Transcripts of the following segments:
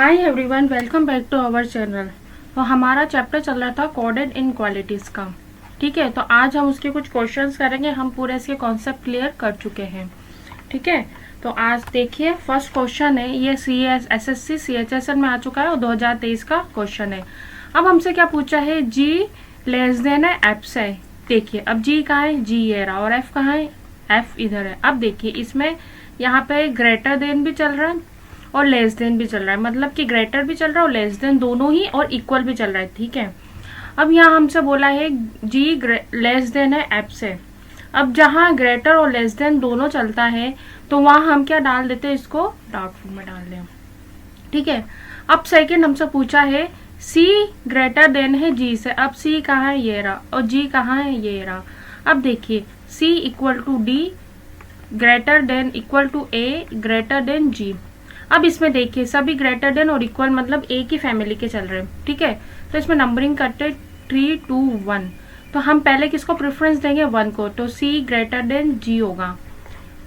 Hi everyone, welcome back to our channel. तो हमारा chapter चल रहा था कोडेड इनक्वालिटीज़ का। ठीक है, तो आज हम उसके कुछ क्वेश्चंस करेंगे। हम पूरे इसके कॉन्सेप्ट क्लियर कर चुके हैं। ठीक है, तो आज देखिए फर्स्ट क्वेश्चन है, ये SSC CHSL में आ चुका है और 2023 का क्वेश्चन है। अब हमसे क्या पूछा है, जी लेस देन है एफ से। देखिए अब जी कहाँ है, जी ये रहा, और एफ कहाँ है, एफ इधर है। अब देखिए इसमें यहाँ पे ग्रेटर देन भी चल रहा है और लेस देन भी चल रहा है, मतलब कि ग्रेटर भी चल रहा है और लेस देन दोनों ही, और इक्वल भी चल रहा है। ठीक है, अब यहाँ हमसे बोला है जी लेस देन है एफ से। अब जहाँ ग्रेटर और लेस देन दोनों चलता है तो वहां हम क्या डाल देते हैं, इसको डाउटफुल में डाल दें। ठीक है, अब सेकंड हमसे पूछा है सी ग्रेटर देन है जी से। अब सी कहाँ है, ये रहा, और जी कहाँ है, ये रहा। अब देखिए C equal to D, greater than equal to A, greater than G. अब इसमें देखिए सभी ग्रेटर देन और इक्वल मतलब एक ही फैमिली के चल रहे हैं। ठीक है, तो इसमें नंबरिंग करते 3 2 1। तो हम पहले किसको प्रेफरेंस देंगे, 1 को, तो सी ग्रेटर देन जी होगा।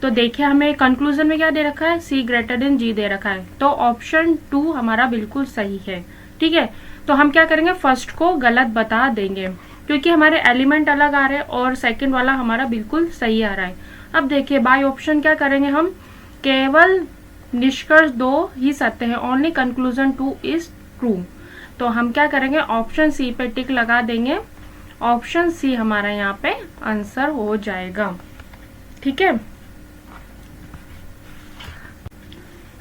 तो देखिए हमें कंक्लूजन में क्या दे रखा है, सी ग्रेटर देन जी दे रखा है, तो ऑप्शन 2 हमारा बिल्कुल सही है। ठीक है, तो हम क्या करेंगे, फर्स्ट को गलत बता देंगे क्योंकि हमारे एलिमेंट अलग आ रहे हैं और सेकंड वाला हमारा बिल्कुल सही आ रहा है। अब देखिए बाय ऑप्शन क्या करेंगे, हम केवल निष्कर्ष 2 ही सत्य है, ओनली कंक्लूजन 2 इज ट्रू। तो हम क्या करेंगे, ऑप्शन सी पे टिक लगा देंगे। ऑप्शन सी हमारा यहाँ पे आंसर हो जाएगा। ठीक है,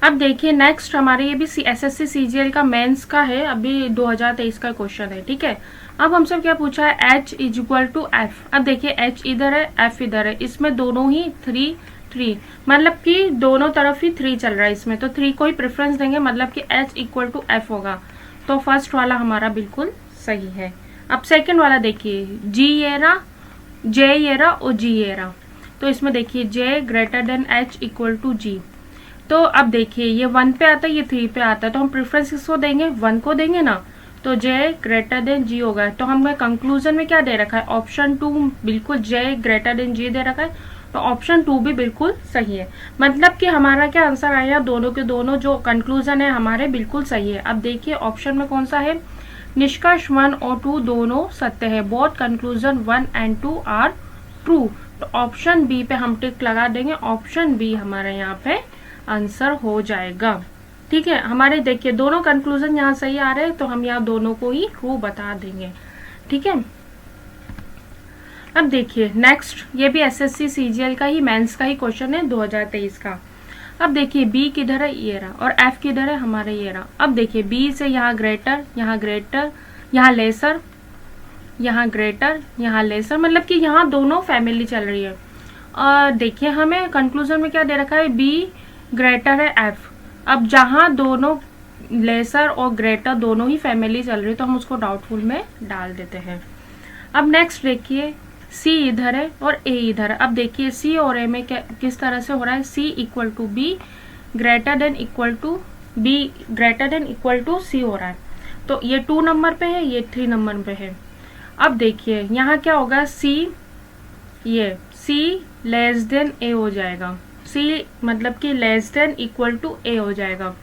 अब देखिए नेक्स्ट हमारे ये भी SSC CGL का मेंस का है, अभी 2023 का क्वेश्चन है। ठीक है, अब हमसे क्या पूछा है, H is equal to F. अब देखिए H इधर है, F इधर है, इसमें दोनों ही 3 3, मतलब कि दोनों तरफ ही 3 चल रहा है इसमें, तो 3 को ही प्रेफरेंस देंगे, मतलब कि H इक्वल टू एफ होगा। तो फर्स्ट वाला हमारा बिल्कुल सही है। अब सेकेंड वाला देखिए, जी ये रहा, जे ये रहा और जी ये रहा। तो इसमें देखिए J greater than H equal to G. तो अब देखिए ये 1 पे आता है, ये 3 पे आता है, तो हम प्रेफरेंस किसको देंगे, 1 को देंगे ना। तो J ग्रेटर देन G होगा। तो हमें कंक्लूजन में क्या दे रखा है, ऑप्शन 2 बिल्कुल J ग्रेटर देन G दे रखा है, तो ऑप्शन 2 भी बिल्कुल सही है। मतलब कि हमारा क्या आंसर आया, दोनों के दोनों जो कंक्लूजन है हमारे बिल्कुल सही है। अब देखिए ऑप्शन में कौन सा है, निष्कर्ष 1 और 2 दोनों सत्य है, both conclusion 1 and 2 are true. तो ऑप्शन बी पे हम टिक लगा देंगे, ऑप्शन बी हमारे यहाँ पे आंसर हो जाएगा। ठीक है, हमारे देखिए दोनों कंक्लूजन यहाँ सही आ रहे हैं, तो हम यहाँ दोनों को ही ट्रू बता देंगे। ठीक है, अब देखिए नेक्स्ट, ये भी SSC CGL का ही मेंस का ही क्वेश्चन है 2023 का। अब देखिए B किधर है, ये रहा, और F किधर है, हमारे ये रहा। अब देखिए B से यहाँ ग्रेटर, यहाँ ग्रेटर, यहाँ लेसर, यहाँ ग्रेटर, यहाँ लेसर, मतलब कि यहाँ दोनों फैमिली चल रही है। और देखिए हमें कंक्लूजन में क्या दे रखा है, B ग्रेटर है एफ। अब जहां दोनों लेसर और ग्रेटर दोनों ही फैमिली चल रही है, तो हम उसको डाउटफुल में डाल देते हैं। अब नेक्स्ट देखिए सी इधर है और ए इधर है। अब देखिए सी और ए में किस तरह से हो रहा है, C equal to B greater than equal to B greater than equal to C हो रहा है। तो ये 2 नंबर पे है, ये 3 नंबर पे है। अब देखिए यहाँ क्या होगा, सी ये सी लेस देन ए हो जाएगा, सी मतलब कि लेस देन इक्वल टू ए हो जाएगा।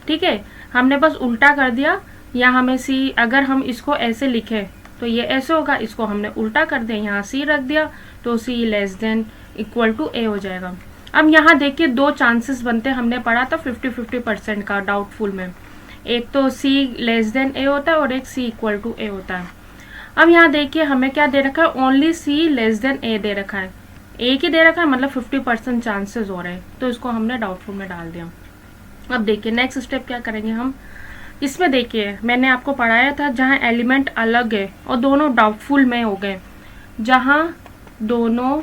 ठीक है, हमने बस उल्टा कर दिया, या हमें सी, अगर हम इसको ऐसे लिखें तो ये ऐसे होगा, इसको हमने उल्टा कर दिया, यहाँ सी रख दिया, तो सी लेस देन इक्वल टू ए हो जाएगा। अब यहाँ देखिए 2 चांसेस बनते हैं, हमने पढ़ा था 50-50% का डाउटफुल में, एक तो सी लेस देन ए होता है और एक सी इक्वल टू ए होता है। अब यहाँ देखिए हमें क्या दे रखा है, ओनली सी लेस देन ए दे रखा है, एक ही दे रखा है, मतलब 50% चांसेस हो रहे हैं, तो इसको हमने डाउटफुल में डाल दिया। अब देखिए नेक्स्ट स्टेप क्या करेंगे हम, इसमें देखिए मैंने आपको पढ़ाया था जहां एलिमेंट अलग है और दोनों डाउटफुल में हो गए, जहां दोनों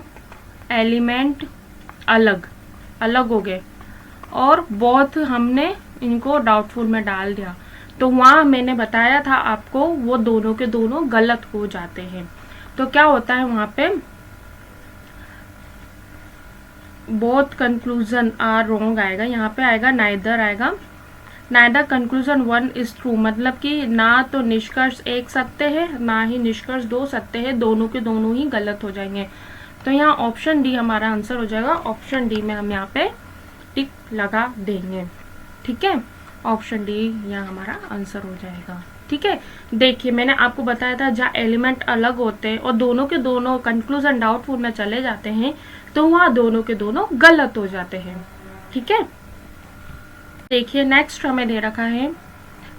एलिमेंट अलग अलग हो गए और बोथ हमने इनको डाउटफुल में डाल दिया, तो वहां मैंने बताया था आपको वो दोनों के दोनों गलत हो जाते हैं। तो क्या होता है वहां पे, बोथ कंक्लूजन आर रॉन्ग आएगा, यहाँ पे आएगा नाइदर, आएगा नाइदर कंक्लूजन 1 इज ट्रू, मतलब कि ना तो निष्कर्ष 1 सत्य है ना ही निष्कर्ष 2 सत्य है, दोनों के दोनों ही गलत हो जाएंगे। तो यहाँ ऑप्शन डी हमारा आंसर हो जाएगा, ऑप्शन डी में हम यहाँ पे टिक लगा देंगे। ठीक है, ऑप्शन डी यहाँ हमारा आंसर हो जाएगा। ठीक है, देखिए मैंने आपको बताया था जहाँ एलिमेंट अलग होते हैं और दोनों के दोनों कंक्लूजन डाउटफुल में चले जाते हैं तो वहाँ दोनों के दोनों गलत हो जाते हैं। ठीक है, देखिए नेक्स्ट हमें दे रखा है,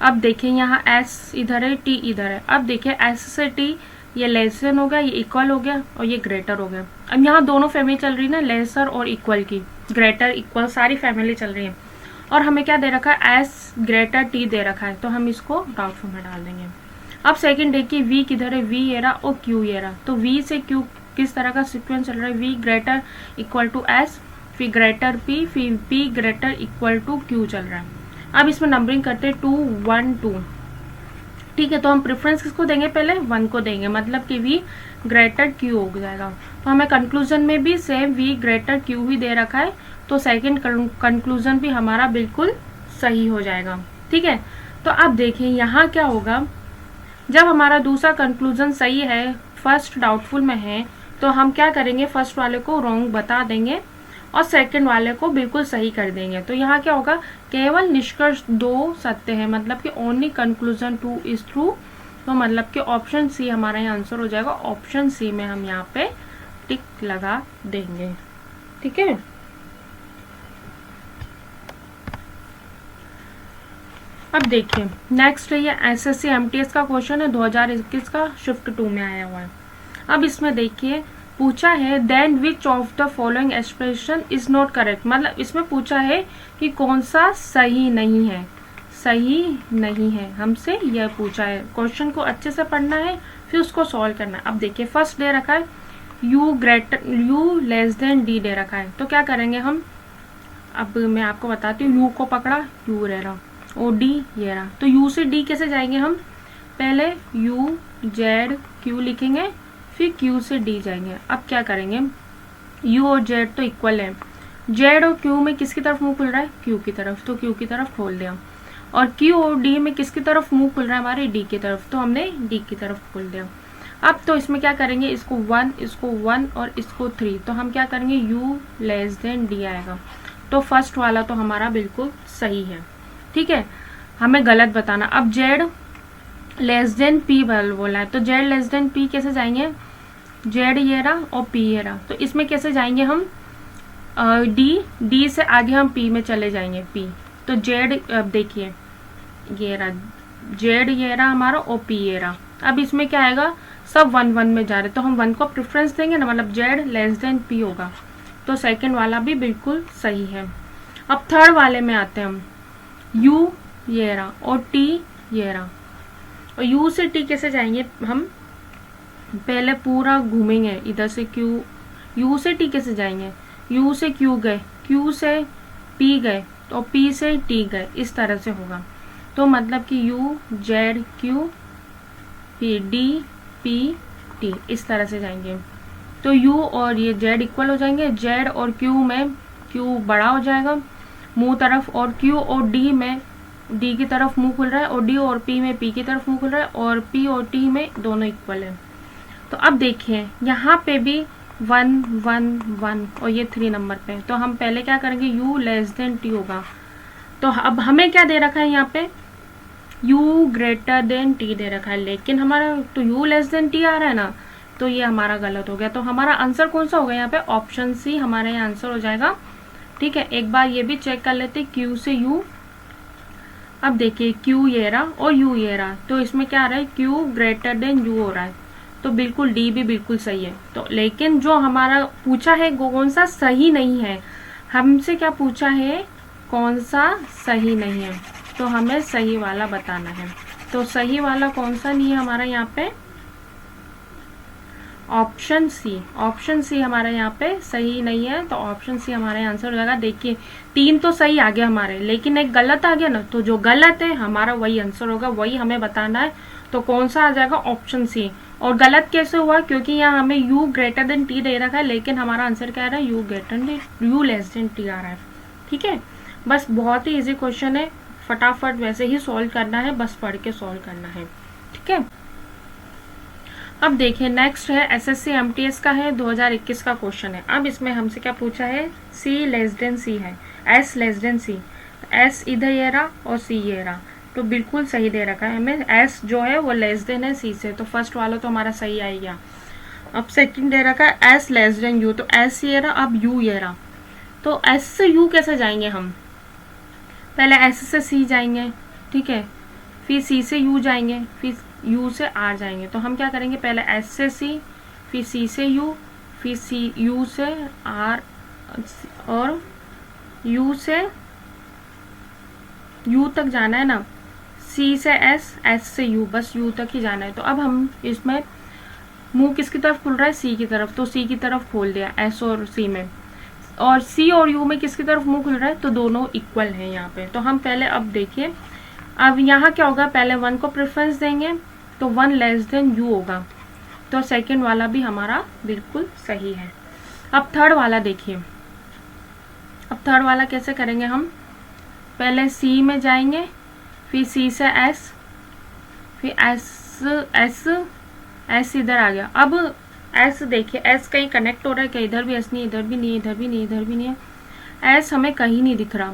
अब देखिए यहाँ एस इधर है, टी इधर है। अब देखिए एस से टी ये लेसन हो गया, ये इक्वल हो गया और ये ग्रेटर हो गया। अब यहाँ दोनों फैमिली चल रही है ना, लेसर और इक्वल की, ग्रेटर इक्वल सारी फैमिली चल रही है। और हमें क्या दे रखा है, एस ग्रेटर टी दे रखा है, तो हम इसको डाउटफुल में डाल देंगे। अब सेकंड देखिए वी किधर है, वी ये रहा और क्यू ये रहा। तो वी से क्यू किस तरह का सीक्वेंस चल रहा है, V greater equal to S, फिर ग्रेटर पी, फिर P greater equal to Q चल रहा है। अब इसमें नंबरिंग करते हैं 2 1 2। ठीक है, तो हम प्रेफरेंस किसको देंगे, पहले 1 को देंगे, मतलब कि वी ग्रेटर क्यू हो जाएगा। तो हमें कंक्लूजन में भी सेम वी ग्रेटर क्यू ही दे रखा है, तो सेकंड कंक्लूजन भी हमारा बिल्कुल सही हो जाएगा। ठीक है, तो अब देखिए यहाँ क्या होगा, जब हमारा दूसरा कंक्लूजन सही है, फर्स्ट डाउटफुल में है, तो हम क्या करेंगे, फर्स्ट वाले को रॉन्ग बता देंगे और सेकंड वाले को बिल्कुल सही कर देंगे। तो यहाँ क्या होगा, केवल निष्कर्ष 2 सत्य है, मतलब कि ओनली कंक्लूजन 2 इज ट्रू। तो मतलब कि ऑप्शन सी हमारा यहाँ आंसर हो जाएगा। ऑप्शन सी में हम यहाँ पे टिक लगा देंगे। ठीक है, अब देखिए नेक्स्ट है ये एसएससी एमटीएस का क्वेश्चन है, 2021 का शिफ्ट 2 में आया हुआ है। अब इसमें देखिए पूछा है then which of the following expression is not correct, मतलब इसमें पूछा है कि कौन सा सही नहीं है, सही नहीं है, हमसे यह पूछा है। क्वेश्चन को अच्छे से पढ़ना है, फिर उसको सॉल्व करना है। अब देखिए फर्स्ट दे रखा है यू लेस देन डी दे रखा है, तो क्या करेंगे हम, अब मैं आपको बताती हूँ। यू को पकड़ा, यू रह रहा, ओ डी ये रहा, तो यू से डी कैसे जाएंगे हम, पहले यू जेड क्यू लिखेंगे, फिर क्यू से डी जाएंगे। अब क्या करेंगे, यू और जेड तो इक्वल है, जेड और क्यू में किसकी तरफ मुंह खुल रहा है, क्यू की तरफ, तो क्यू की तरफ खोल दिया। और क्यू और डी में किसकी तरफ मुंह खुल रहा है, हमारे डी की तरफ, तो हमने डी की तरफ खोल दिया। अब तो इसमें क्या करेंगे, इसको 1 और इसको 3, तो हम क्या करेंगे, यू लेस देन डी आएगा। तो फर्स्ट वाला तो हमारा बिल्कुल सही है। ठीक है, हमें गलत बताना। अब जेड लेस देन पी बोला है, तो जेड लेस देन पी कैसे जाएंगे, जेड ये रहा और पी ये रहा, तो इसमें कैसे जाएंगे हम, डी से आगे हम पी में चले जाएंगे, पी, तो जेड देखिए ये रहा, जेड ये रहा हमारा और पी ये रहा। अब इसमें क्या आएगा, सब 1 1 में जा रहे, तो हम 1 को प्रेफरेंस देंगे ना, मतलब जेड लेस देन पी होगा, तो सेकंड वाला भी बिल्कुल सही है। अब थर्ड वाले में आते हैं हम, यू ये रहा और टी ये रहा, और यू से टी कैसे जाएंगे हम, पहले पूरा घूमेंगे इधर से क्यू, यू से टी कैसे जाएंगे, यू से क्यू गए, क्यू से पी गए, तो पी से टी गए, इस तरह से होगा। तो मतलब कि यू जेड क्यू फिर डी पी टी, इस तरह से जाएंगे। तो यू और ये जेड इक्वल हो जाएंगे, जेड और क्यू में क्यू बड़ा हो जाएगा मुंह तरफ, और क्यू और डी में डी की तरफ मुंह खुल रहा है, और डी और पी में पी की तरफ मुंह खुल रहा है, और पी और टी में दोनों इक्वल है। तो अब देखिए यहाँ पे भी 1 1 1 और ये 3 नंबर पे, तो हम पहले क्या करेंगे, यू लेस देन टी होगा। तो अब हमें क्या दे रखा है यहाँ पे, यू ग्रेटर देन टी दे रखा है, लेकिन हमारा तो यू लेस देन टी आ रहा है ना, तो ये हमारा गलत हो गया। तो हमारा आंसर कौन सा होगा यहाँ पे, ऑप्शन सी हमारा यहाँ आंसर हो जाएगा। ठीक है, एक बार ये भी चेक कर लेते, क्यू से यू, अब देखिए क्यू ये रहा और यू ये रहा, तो इसमें क्या आ रहा है, क्यू ग्रेटर देन यू हो रहा है, तो बिल्कुल डी भी बिल्कुल सही है। तो लेकिन जो हमारा पूछा है वो कौन सा सही नहीं है, हमसे क्या पूछा है, कौन सा सही नहीं है, तो हमें सही वाला बताना है। तो सही वाला कौन सा नहीं है हमारा यहाँ पे, ऑप्शन सी, ऑप्शन सी हमारा यहाँ पे सही नहीं है, तो ऑप्शन सी हमारा आंसर हो जाएगा। देखिए 3 तो सही आ गया हमारे, लेकिन एक गलत आ गया ना, तो जो गलत है हमारा वही आंसर होगा, वही हमें बताना है। तो कौन सा आ जाएगा, ऑप्शन सी। और गलत कैसे हुआ, क्योंकि यहाँ हमें यू ग्रेटर देन टी दे रखा है, लेकिन हमारा आंसर क्या आ रहा है, यू लेस देन टी आ रहा है। ठीक है, बस बहुत ही इजी क्वेश्चन है, फटाफट वैसे ही सॉल्व करना है, बस पढ़ के सॉल्व करना है। ठीक है, अब देखिए नेक्स्ट है एसएससी एमटीएस का है, 2021 का क्वेश्चन है। अब इसमें हमसे क्या पूछा है, सी लेस देन सी है, एस लेस देन सी। एस इधर ये रहा और सी ये रहा, तो बिल्कुल सही दे रखा है हमें। एस जो है वो लेस देन है सी से, तो फर्स्ट वाला तो हमारा सही आ गया। अब सेकंड दे रखा है एस लेस देन यू, तो एस ये रहा, अब यू ये रहा, तो एस से यू कैसे जाएंगे हम? पहले एस से सी जाएंगे, ठीक है, फिर सी से यू जाएंगे, फिर यू से आर जाएंगे। तो हम क्या करेंगे, पहले एस से सी, फिर सी से यू, फिर सी यू से आर, और यू से यू तक जाना है ना, सी से एस, एस से यू, बस यू तक ही जाना है। तो अब हम इसमें मुंह किसकी तरफ खुल रहा है, सी की तरफ, तो सी की तरफ खोल दिया एस और सी में। और सी और यू में किसकी तरफ मुंह खुल रहा है, तो दोनों इक्वल हैं यहाँ पे। तो हम पहले अब देखिए, अब यहाँ क्या होगा, पहले 1 को प्रेफरेंस देंगे तो 1 लेस देन यू होगा, तो सेकंड वाला भी हमारा बिल्कुल सही है। अब थर्ड वाला देखिए, अब थर्ड वाला कैसे करेंगे हम, पहले सी में जाएंगे, फिर सी से एस, फिर एस इधर आ गया। अब एस देखिए, एस कहीं कनेक्ट हो रहा है क्या, इधर भी एस नहीं, इधर भी नहीं, इधर भी नहीं, इधर भी नहीं है, एस हमें कहीं नहीं दिख रहा।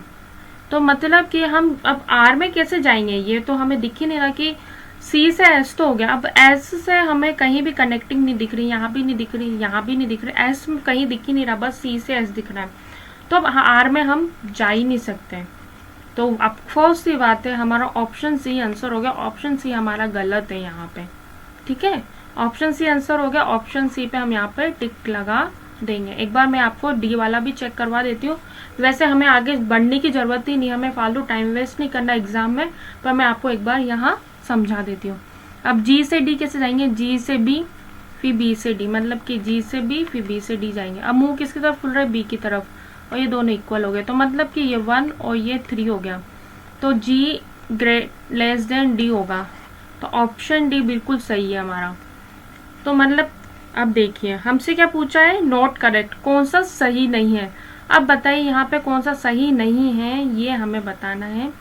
तो मतलब कि हम अब आर में कैसे जाएंगे, ये तो हमें दिख ही नहीं रहा कि सी से एस तो हो गया, अब एस से हमें कहीं भी कनेक्टिंग नहीं दिख रही, यहाँ भी नहीं दिख रही, यहाँ भी नहीं दिख रही, एस में कहीं दिख ही नहीं रहा, बस सी से एस दिख रहा है। तो अब आर में हम जा ही नहीं सकते। तो अब फर्स्ट सी बात है, हमारा ऑप्शन सी आंसर हो गया, ऑप्शन सी हमारा गलत है यहाँ पे, ठीक है, ऑप्शन सी आंसर हो गया। ऑप्शन सी पे हम यहाँ पे टिक लगा देंगे। एक बार मैं आपको डी वाला भी चेक करवा देती हूँ, वैसे हमें आगे बढ़ने की जरूरत ही नहीं, हमें फालतू टाइम वेस्ट नहीं करना एग्जाम में, पर मैं आपको एक बार यहाँ समझा देती हूँ। अब जी से डी कैसे जाएंगे, जी से बी, फिर बी से डी, मतलब कि जी से बी फिर बी से डी जाएंगे। अब मुंह किसकी तरफ खुल रहा है, बी की तरफ, और ये दोनों इक्वल हो गए, तो मतलब कि ये 1 और ये 3 हो गया, तो जी लेस देन डी होगा, तो ऑप्शन डी बिल्कुल सही है हमारा। तो मतलब अब देखिए हमसे क्या पूछा है, नॉट करेक्ट, कौन सा सही नहीं है। अब बताइए यहाँ पे कौन सा सही नहीं है, ये हमें बताना है।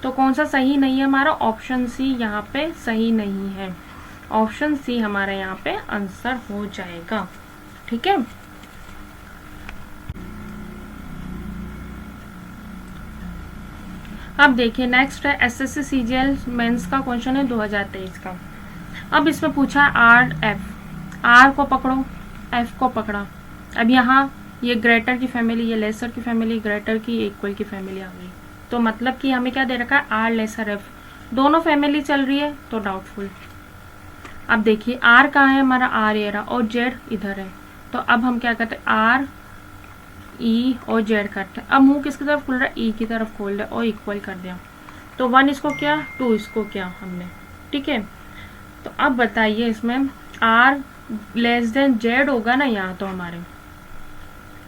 तो कौन सा सही नहीं है हमारा, ऑप्शन सी यहाँ पे सही नहीं है, ऑप्शन सी हमारा यहाँ पे आंसर हो जाएगा, ठीक है। अब देखिए नेक्स्ट है एसएससी सीजीएल मेंस का क्वेश्चन है 2023 का। अब इसमें पूछा है आर एफ, आर को पकड़ो, एफ को पकड़ा। अब यहाँ ये ग्रेटर की फैमिली, ये लेसर की फैमिली, ग्रेटर की इक्वल की फैमिली आ गई, तो मतलब कि हमें क्या दे रखा है, आर लेसर एफ, दोनों फैमिली चल रही है, तो डाउटफुल। अब देखिए आर कहाँ है हमारा, आर ये रहा, और जेड इधर है, तो अब हम क्या करते हैं, आर ई और जेड करते हैं। अब मुंह किसकी तरफ खुल रहा है, ई की तरफ खोल दिया और इक्वल कर दिया, तो 1 इसको क्या, 2 इसको क्या हमने, ठीक है। तो अब बताइए इसमें आर लेस देन जेड होगा ना यहाँ तो हमारे,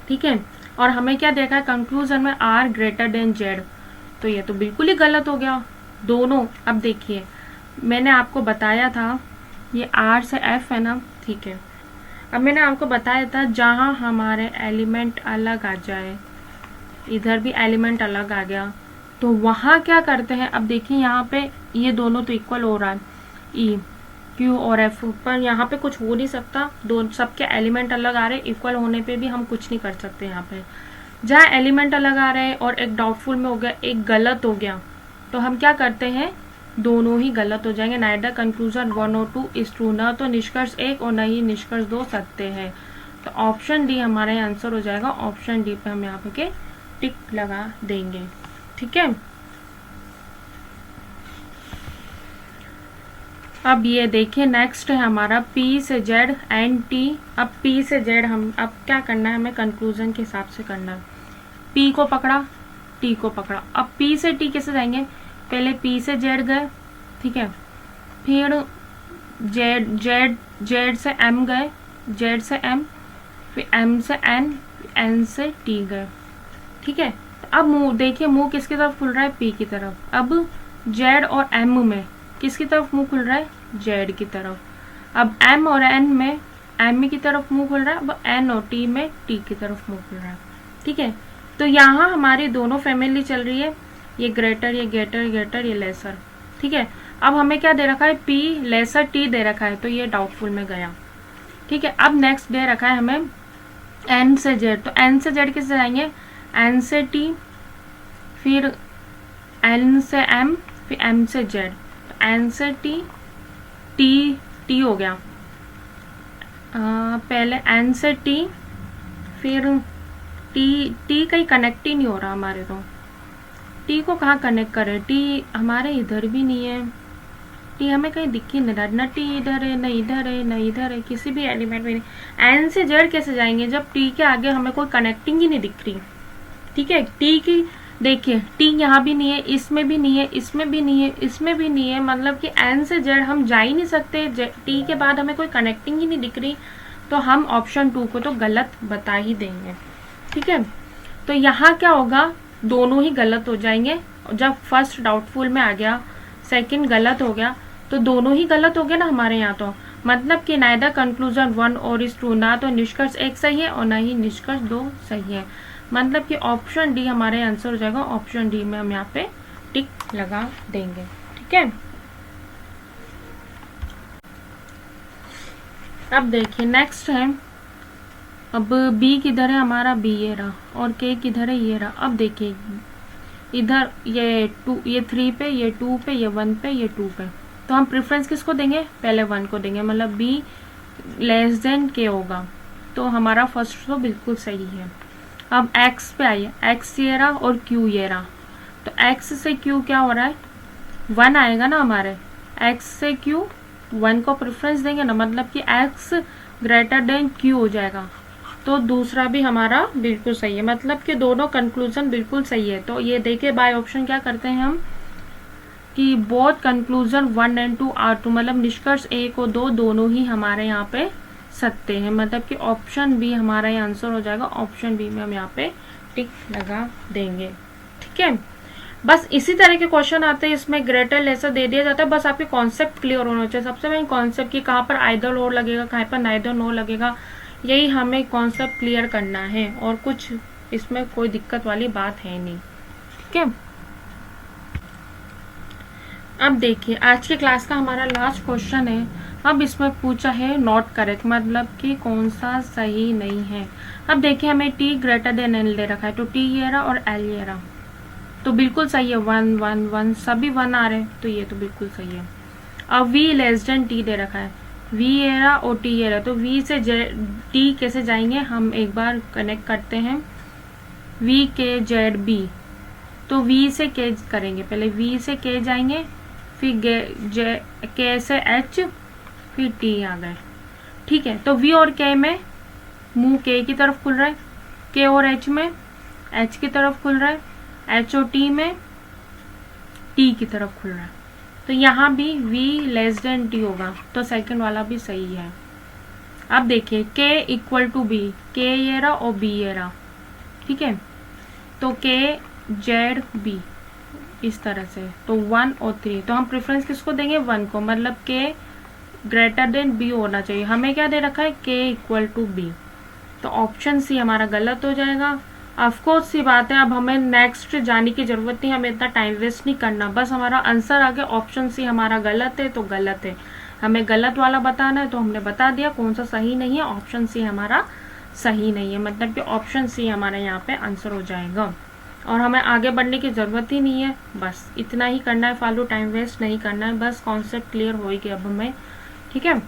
ठीक है, और हमें क्या देखा है कंक्लूजन में, आर ग्रेटर देन जेड, तो ये तो बिल्कुल ही गलत हो गया दोनों। अब देखिए मैंने आपको बताया था ये आर से एफ है ना, ठीक है, अब मैंने आपको बताया था जहाँ हमारे एलिमेंट अलग आ जाए, इधर भी एलिमेंट अलग आ गया, तो वहाँ क्या करते हैं। अब देखिए यहाँ पे ये दोनों तो इक्वल हो रहा है, ई क्यू और एफ, पर यहाँ पे कुछ हो नहीं सकता, दो सबके एलिमेंट अलग आ रहे, इक्वल होने पे भी हम कुछ नहीं कर सकते। यहाँ पे जहाँ एलिमेंट अलग आ रहे हैं और एक डाउटफुल में हो गया, एक गलत हो गया, तो हम क्या करते हैं, दोनों ही गलत हो जाएंगे। नाइदर कंक्लूजन 1 और 2 इज ट्रू, न तो निष्कर्ष 1 और न ही निष्कर्ष 2 सत्य है, तो ऑप्शन डी हमारा आंसर हो जाएगा। ऑप्शन डी पे हम यहाँ पे टिक लगा देंगे, ठीक है। अब ये देखिए नेक्स्ट है हमारा पी से जेड एंड टी। अब पी से जेड हम अब क्या करना है, हमें कंक्लूजन के हिसाब से करना है। पी को पकड़ा, टी को पकड़ा, अब पी से टी कैसे जाएंगे, पहले पी से जेड गए, ठीक है, फिर जेड से एम गए, जेड से एम, फिर एम से एन, एन से टी गए, ठीक है। अब मुंह देखिए, मुंह किसकी तरफ खुल रहा है, पी की तरफ। अब जेड और एम में किसकी तरफ मुंह खुल रहा है, जेड की तरफ। अब एम और एन में एम की तरफ मुंह खुल रहा है, अब एन और टी में टी की तरफ मुंह खुल रहा है, ठीक है। तो यहाँ हमारी दोनों फैमिली चल रही है, ये ग्रेटर, ये ग्रेटर, ग्रेटर, ये लेसर, ठीक है। अब हमें क्या दे रखा है, पी लेसर टी दे रखा है, तो ये डाउटफुल में गया, ठीक है। अब नेक्स्ट दे रखा है हमें एन से जेड, तो एन से जेड किससे जाएंगे, एन से टी, फिर N से M, फिर M से Z, तो N से T, T हो गया, पहले N से T, फिर T कहीं कनेक्ट ही नहीं हो रहा हमारे, तो T को कहाँ कनेक्ट करें, T हमारे इधर भी नहीं है, T हमें कहीं दिख ही नहीं रहा, न T इधर है, न इधर है, न इधर है, किसी भी एलिमेंट में नहीं। N से Z कैसे जाएंगे जब T के आगे हमें कोई कनेक्टिंग ही नहीं दिख रही, ठीक है। T की देखिए, T यहाँ भी नहीं है, इसमें भी नहीं है, इसमें भी नहीं है, इसमें भी नहीं है, मतलब कि N से Z हम जा ही नहीं सकते, T के बाद हमें कोई कनेक्टिंग ही नहीं दिख रही, तो हम ऑप्शन 2 को तो गलत बता ही देंगे, ठीक है। तो यहाँ क्या होगा, दोनों ही गलत हो जाएंगे। जब फर्स्ट डाउटफुल में आ गया, सेकंड गलत हो गया, तो दोनों ही गलत हो गए ना हमारे यहाँ, तो मतलब कि नाइदर कंक्लूजन 1 और इज ट्रू, ना तो निष्कर्ष 1 सही है और ना ही निष्कर्ष 2 सही है, मतलब कि ऑप्शन डी हमारे आंसर हो जाएगा। ऑप्शन डी में हम यहाँ पे टिक लगा देंगे, ठीक है। अब देखिए नेक्स्ट है, अब बी किधर है हमारा, बी ये रहा, और के किधर है, ये रहा। अब देखिए इधर ये 2, ये 3 पे, ये 2 पे, ये 1 पे, ये 2 पे, तो हम प्रेफरेंस किसको देंगे, पहले 1 को देंगे, मतलब बी लेस देन के होगा, तो हमारा फर्स्ट तो बिल्कुल सही है। अब x पे आइए, x ये रहा और q ये रहा, तो x से q क्या हो रहा है, 1 आएगा ना हमारे, x से q 1 को प्रेफरेंस देंगे ना, मतलब कि x ग्रेटर देन q हो जाएगा, तो दूसरा भी हमारा बिल्कुल सही है, मतलब कि दोनों कंक्लूजन बिल्कुल सही है। तो ये देखिए बाय ऑप्शन क्या करते हैं हम कि both conclusion 1 and 2 are true, मतलब निष्कर्ष 1 और 2 दोनों ही हमारे यहाँ पे सत्य है, मतलब कि ऑप्शन बी हमारा ये आंसर हो जाएगा। ऑप्शन बी में हम यहाँ पे टिक लगा देंगे, ठीक है। बस इसी तरह के क्वेश्चन आते हैं, इसमें ग्रेटर लेसर दे दिया जाता है, बस आपके कॉन्सेप्ट क्लियर होना चाहिए। सबसे मेन कॉन्सेप्ट की कहाँ पर आइदर और लगेगा, कहाँ पर नाइदर नो लगेगा, यही हमें कॉन्सेप्ट क्लियर करना है, और कुछ इसमें कोई दिक्कत वाली बात है नहीं, ठीक है। अब देखिए आज के क्लास का हमारा लास्ट क्वेश्चन है। अब इसमें पूछा है नॉट करेक्ट, मतलब कि कौन सा सही नहीं है। अब देखिए हमें t ग्रेटर देन n दे रखा है, तो t ये रहा और l ये रहा, तो बिल्कुल सही है, 1 1 1 सभी 1 आ रहे हैं, तो ये तो बिल्कुल सही है। अब v लेस देन t दे रखा है, v ये रहा और t ये रहा, तो v से t कैसे जाएंगे, हम एक बार कनेक्ट करते हैं, v के z b, तो v से k करेंगे, पहले v से k जाएंगे, फिर k से h, फिर t आ गए, ठीक है। तो v और k में मुंह k की तरफ खुल रहा है, k और h में h की तरफ खुल रहा है, h और t में t की तरफ खुल रहा है, तो यहाँ भी v लेस देन t होगा, तो सेकंड वाला भी सही है। अब देखिए k equal to b, k ये रहा और b ये रहा, ठीक है, तो k z b इस तरह से, तो 1 और 3, तो हम प्रेफरेंस किसको देंगे, 1 को, मतलब k ग्रेटर देन b होना चाहिए। हमें क्या दे रखा है, k इक्वल टू b, तो ऑप्शन सी हमारा गलत हो जाएगा। ऑफकोर्स सी बात है, अब हमें नेक्स्ट जाने की जरूरत नहीं, हमें इतना टाइम वेस्ट नहीं करना, बस हमारा आंसर आ गया, ऑप्शन सी हमारा गलत है तो गलत है, हमें गलत वाला बताना है, तो हमने बता दिया कौन सा सही नहीं है, ऑप्शन सी हमारा सही नहीं है, मतलब कि ऑप्शन सी हमारा यहाँ पे आंसर हो जाएगा, और हमें आगे बढ़ने की ज़रूरत ही नहीं है, बस इतना ही करना है, फालतू टाइम वेस्ट नहीं करना है, बस कॉन्सेप्ट क्लियर हो ही गया अब हमें, ठीक है।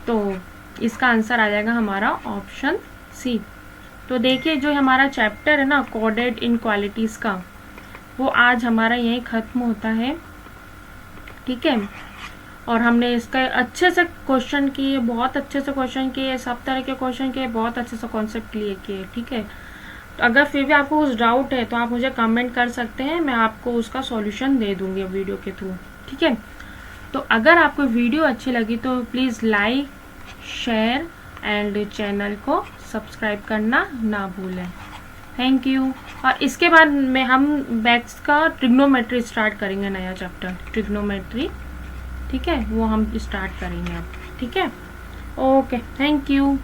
तो इसका आंसर आ जाएगा हमारा ऑप्शन सी। तो देखिए जो हमारा चैप्टर है ना कोडेड इनक्वालिटीज़ का, वो आज हमारा यहीं ख़त्म होता है, ठीक है। और हमने इसका अच्छे से क्वेश्चन किए, बहुत अच्छे से क्वेश्चन किए, सब तरह के क्वेश्चन किए, बहुत अच्छे से कॉन्सेप्ट क्लियर किए, ठीक है। तो अगर फिर भी आपको कुछ डाउट है तो आप मुझे कमेंट कर सकते हैं, मैं आपको उसका सॉल्यूशन दे दूंगी वीडियो के थ्रू, ठीक है। तो अगर आपको वीडियो अच्छी लगी तो please like, share and channel को सब्सक्राइब करना ना भूलें। Thank you. और इसके बाद में हम मैथ्स का ट्रिग्नोमेट्री स्टार्ट करेंगे, नया चैप्टर ट्रिग्नोमेट्री, ठीक है, वो हम स्टार्ट करेंगे अब, ठीक है। Okay, thank you.